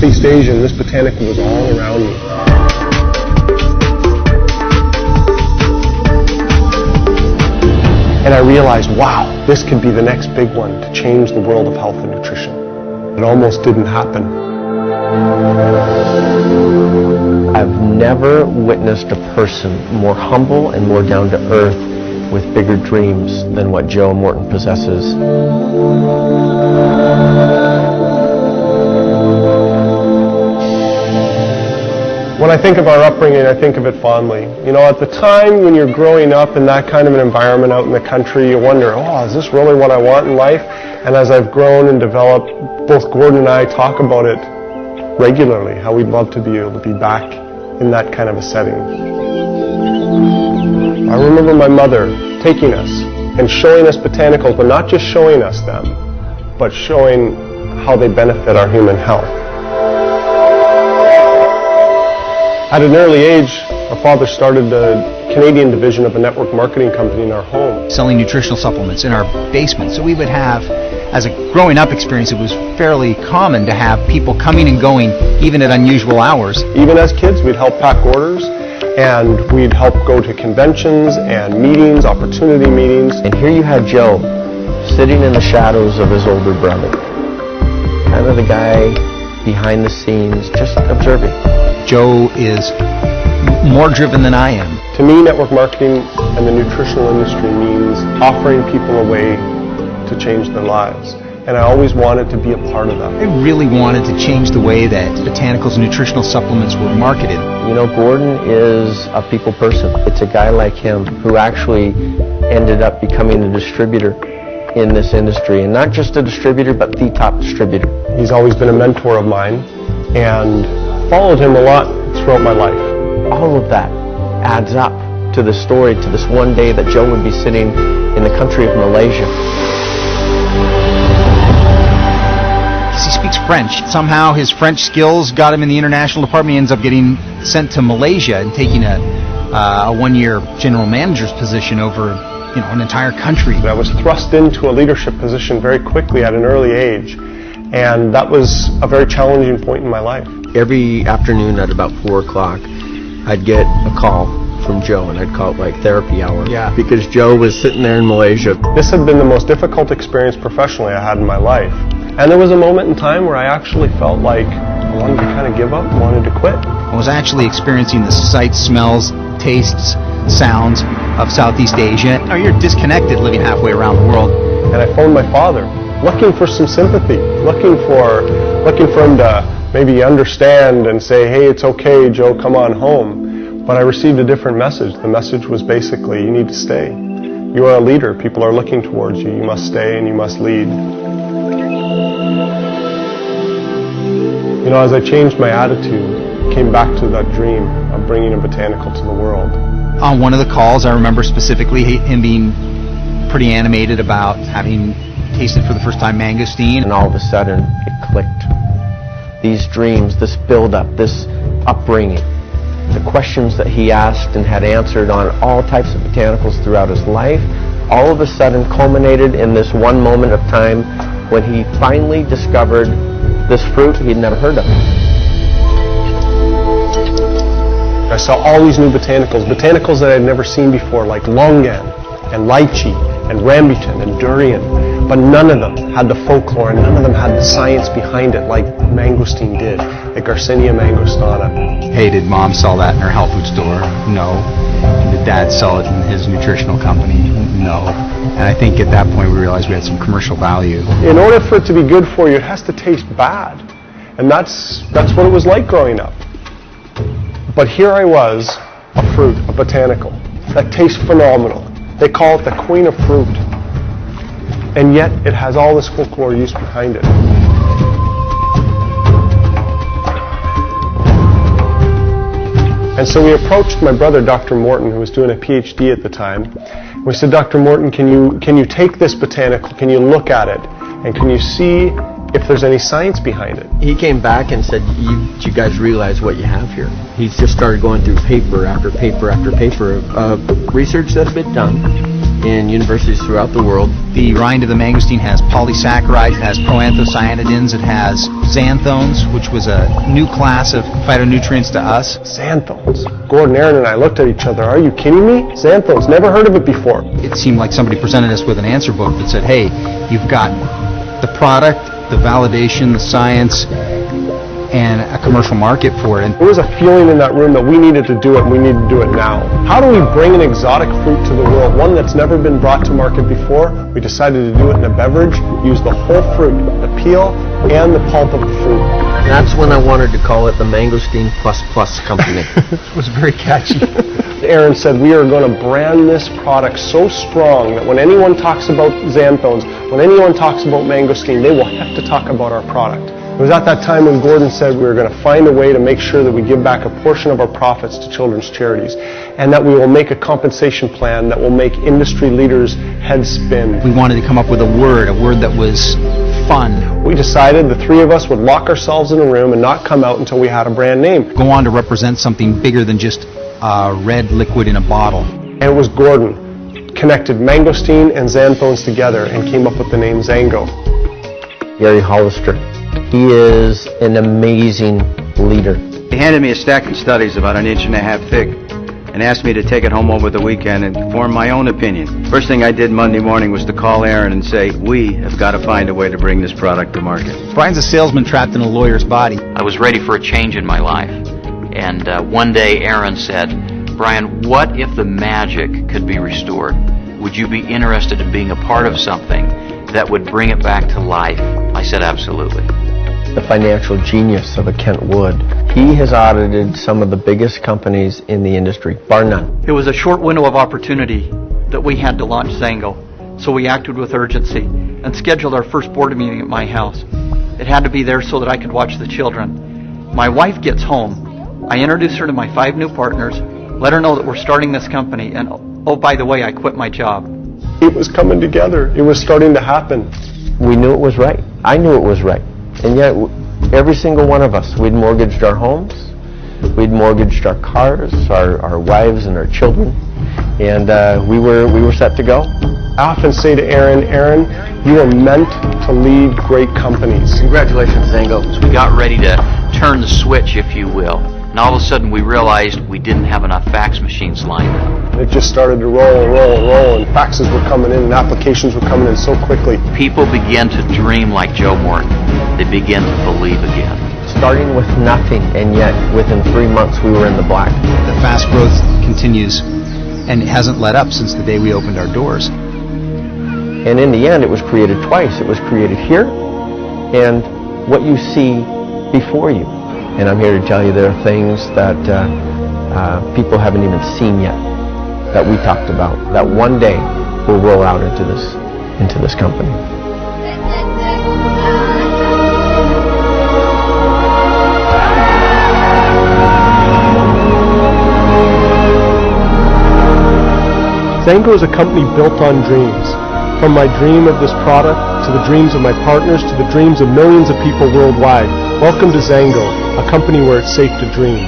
Southeast Asia, and this botanical was all around me. And I realized, wow, this could be the next big one to change the world of health and nutrition. It almost didn't happen. I've never witnessed a person more humble and more down to earth with bigger dreams than what Joe Morton possesses. When I think of our upbringing, I think of it fondly. You know, at the time when you're growing up in that kind of an environment out in the country, you wonder, oh, is this really what I want in life? And as I've grown and developed, both Gordon and I talk about it regularly, how we'd love to be able to be back in that kind of a setting. I remember my mother taking us and showing us botanicals, but not just showing us them, but showing how they benefit our human health. At an early age, our father started the Canadian division of a network marketing company in our home. Selling nutritional supplements in our basement. So we would have, as a growing up experience, it was fairly common to have people coming and going even at unusual hours. Even as kids, we'd help pack orders, and we'd help go to conventions and meetings, opportunity meetings. And here you had Joe sitting in the shadows of his older brother. Kind of the guy behind the scenes, just observing. Joe is more driven than I am. To me, network marketing and the nutritional industry means offering people a way to change their lives. And I always wanted to be a part of that. I really wanted to change the way that botanicals and nutritional supplements were marketed. You know, Gordon is a people person. It's a guy like him who actually ended up becoming a distributor in this industry. And not just a distributor, but the top distributor. He's always been a mentor of mine, and followed him a lot throughout my life. All of that adds up to the story, to this one day that Joe would be sitting in the country of Malaysia. He speaks French. Somehow his French skills got him in the international department. He ends up getting sent to Malaysia and taking a one-year general manager's position over an entire country. I was thrust into a leadership position very quickly at an early age, and that was a very challenging point in my life. Every afternoon at about 4 o'clock, I'd get a call from Joe, and I'd call it like therapy hour. Yeah. Because Joe was sitting there in Malaysia. This had been the most difficult experience professionally I had in my life. And there was a moment in time where I actually felt like I wanted to kind of give up, wanted to quit. I was actually experiencing the sights, smells, tastes, sounds of Southeast Asia. You're disconnected living halfway around the world. And I phoned my father, looking for some sympathy, looking for him to maybe understand and say, hey, it's okay, Joe, come on home. But I received a different message. The message was basically, you need to stay. You are a leader. People are looking towards you. You must stay and you must lead. You know, as I changed my attitude, came back to that dream of bringing a botanical to the world. On one of the calls, I remember specifically him being pretty animated about having tasted for the first time mangosteen. And all of a sudden, it clicked. These dreams, this build-up, this upbringing, the questions that he asked and had answered on all types of botanicals throughout his life, all of a sudden culminated in this one moment of time when he finally discovered this fruit he'd never heard of. I saw all these new botanicals that I'd never seen before, like longan and lychee and rambutan and durian, but none of them had the folklore and none of them had the science behind it like mangosteen did, like Garcinia mangostana. Hey, did Mom sell that in her health food store? No. Did Dad sell it in his nutritional company? No. And I think at that point we realized we had some commercial value. In order for it to be good for you, it has to taste bad. And that's what it was like growing up. But here I was, a fruit, a botanical, that tastes phenomenal. They call it the queen of fruit. And yet it has all this folklore use behind it. And so we approached my brother, Dr. Morton, who was doing a PhD at the time. We said, Dr. Morton, can you take this botanical, can you look at it, and can you see if there's any science behind it? He came back and said, you guys realize what you have here. He's just started going through paper after paper after paper of research that had been done in universities throughout the world. The rind of the mangosteen has polysaccharides, it has proanthocyanidins, it has xanthones, which was a new class of phytonutrients to us. Xanthones. Gordon, Aaron, and I looked at each other. Are you kidding me? Xanthones. Never heard of it before. It seemed like somebody presented us with an answer book that said, hey, you've got the product, the validation, the science, and a commercial market for it. And there was a feeling in that room that we needed to do it, and we need to do it now. How do we bring an exotic fruit to the world, one that's never been brought to market before? We decided to do it in a beverage, use the whole fruit, the peel and the pulp of the fruit. That's when I wanted to call it the Mangosteen Plus Plus Company. It was very catchy. Aaron said we are going to brand this product so strong that when anyone talks about xanthones, when anyone talks about mangosteen, they will have to talk about our product. It was at that time when Gordon said we were going to find a way to make sure that we give back a portion of our profits to children's charities, and that we will make a compensation plan that will make industry leaders' heads spin. We wanted to come up with a word that was fun. We decided the three of us would lock ourselves in a room and not come out until we had a brand name. Go on to represent something bigger than just red liquid in a bottle. And it was Gordon. Connected mangosteen and xanthones together and came up with the name XanGo. Gary Hollister. He is an amazing leader. He handed me a stack of studies about 1.5 inches thick and asked me to take it home over the weekend and form my own opinion. First thing I did Monday morning was to call Aaron and say, we have got to find a way to bring this product to market. Brian's a salesman trapped in a lawyer's body. I was ready for a change in my life. And one day Aaron said, Brian, what if the magic could be restored? Would you be interested in being a part of something that would bring it back to life? I said, absolutely. The financial genius of a Kent Wood. He has audited some of the biggest companies in the industry, bar none. It was a short window of opportunity that we had to launch XanGo, so we acted with urgency and scheduled our first board meeting at my house. It had to be there so that I could watch the children. My wife gets home. I introduce her to my 5 new partners, let her know that we're starting this company, and oh, by the way, I quit my job. It was coming together. It was starting to happen. We knew it was right. I knew it was right. And yet, every single one of us, we'd mortgaged our homes, we'd mortgaged our cars, our wives and our children, and we were set to go. I often say to Aaron, you are meant to lead great companies. Congratulations, XanGo. We got ready to turn the switch, if you will. And all of a sudden we realized we didn't have enough fax machines lined up. It just started to roll, and faxes were coming in and applications were coming in so quickly. People began to dream like Joe Morton. They began to believe again. Starting with nothing, and yet within 3 months we were in the black. The fast growth continues, and it hasn't let up since the day we opened our doors. And in the end, it was created twice. It was created here, and what you see before you. And I'm here to tell you there are things that people haven't even seen yet, that we talked about, that one day will roll out into this company. XanGo is a company built on dreams. From my dream of this product, to the dreams of my partners, to the dreams of millions of people worldwide. Welcome to XanGo, a company where it's safe to dream.